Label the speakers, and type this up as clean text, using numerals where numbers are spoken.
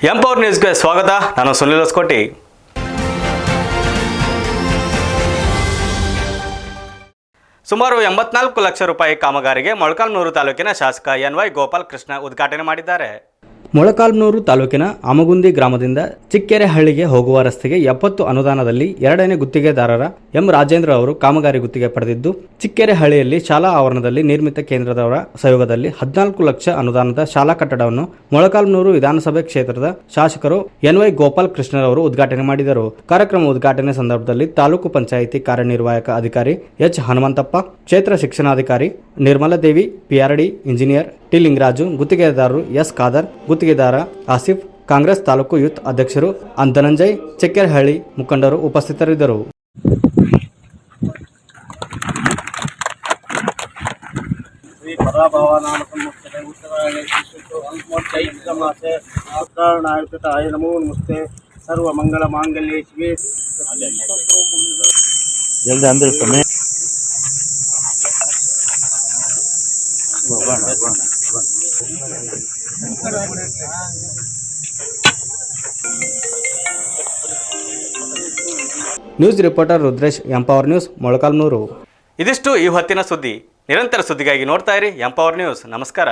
Speaker 1: Empower ನ್ಯೂಸ್ಗೆ ಸ್ವಾಗತ. ನಾನು ಸುನಿಲ್ ಹೊಸಕೋಟಿ. ಸುಮಾರು 84 ಲಕ್ಷ ರೂಪಾಯಿ ಕಾಮಗಾರಿಗೆ ಮೊಳಕಾಲ್ಮೂರು ತಾಲೂಕಿನ ಶಾಸಕ ಎನ್.ವೈ. ಗೋಪಾಲ್ ಕೃಷ್ಣ ಉದ್ಘಾಟನೆ ಮಾಡಿದ್ದಾರೆ. ಮೊಳಕಾಲ್ಮೂರು ತಾಲೂಕಿನ ಆಮಗುಂದಿ ಗ್ರಾಮದಿಂದ ಚಿಕ್ಕೆರೆಹಳ್ಳಿಗೆ ಹೋಗುವ ರಸ್ತೆಗೆ 70 ಅನುದಾನದಲ್ಲಿ 2ನೇ ಗುತ್ತಿಗೆದಾರರ ಎಂ ರಾಜೇಂದ್ರ ಅವರು ಕಾಮಗಾರಿ ಗುತ್ತಿಗೆ ಪಡೆದಿದ್ದು, ಚಿಕ್ಕೆರೆಹಳ್ಳಿಯಲ್ಲಿ ಶಾಲಾ ಆವರಣದಲ್ಲಿ ನಿರ್ಮಿತ ಕೇಂದ್ರದವರ ಸಹಯೋಗದಲ್ಲಿ 14 ಲಕ್ಷ ಅನುದಾನದ ಶಾಲಾ ಕಟ್ಟಡವನ್ನು ಮೊಳಕಾಲ್ಮೂರು ವಿಧಾನಸಭೆ ಕ್ಷೇತ್ರದ ಶಾಸಕರು ಎನ್.ವೈ. ಗೋಪಾಲ್ ಕೃಷ್ಣರವರು ಉದ್ಘಾಟನೆ ಮಾಡಿದರು. ಕಾರ್ಯಕ್ರಮ ಉದ್ಘಾಟನೆ ಸಂದರ್ಭದಲ್ಲಿ ತಾಲೂಕು ಪಂಚಾಯಿತಿ ಕಾರ್ಯನಿರ್ವಾಹಕ ಅಧಿಕಾರಿ ಎಚ್. ಹನುಮಂತಪ್ಪ, ಕ್ಷೇತ್ರ ಶಿಕ್ಷಣಾಧಿಕಾರಿ Nirmaladevi, PRD engineer T. Lingaraju, ಗುತ್ತಿಗೆದಾರರು ಎಸ್. ಖಾದರ್, ಗುತ್ತಿಗೆದಾರ ಆಸಿಫ್, ಕಾಂಗ್ರೆಸ್ ತಾಲೂಕು ಯೂತ್ ಅಧ್ಯಕ್ಷರು ಧನಂಜಯ್, ಚಿಕ್ಕೆರೆಹಳ್ಳಿ ಮುಖಂಡರು ಉಪಸ್ಥಿತರಿದ್ದರು.
Speaker 2: ಸರ್ವ ಮಂಗಳ ಮಾಂಗಲ್ಯ ಶಿವೆ
Speaker 3: ಜಲ್ದಿ ಅಂದ್ರೆ ಸಮಯ
Speaker 1: news reporter Rudresh, empower news, Molakalmuru. ಇದಿಷ್ಟು ಈ ಹೊತ್ತಿನ ಸುದ್ದಿ. ನಿರಂತರ ಸುದ್ದಿಗಾಗಿ ನೋಡ್ತಾ ಇರಿ ಎಂಪವರ್ ನ್ಯೂಸ್. ನಮಸ್ಕಾರ.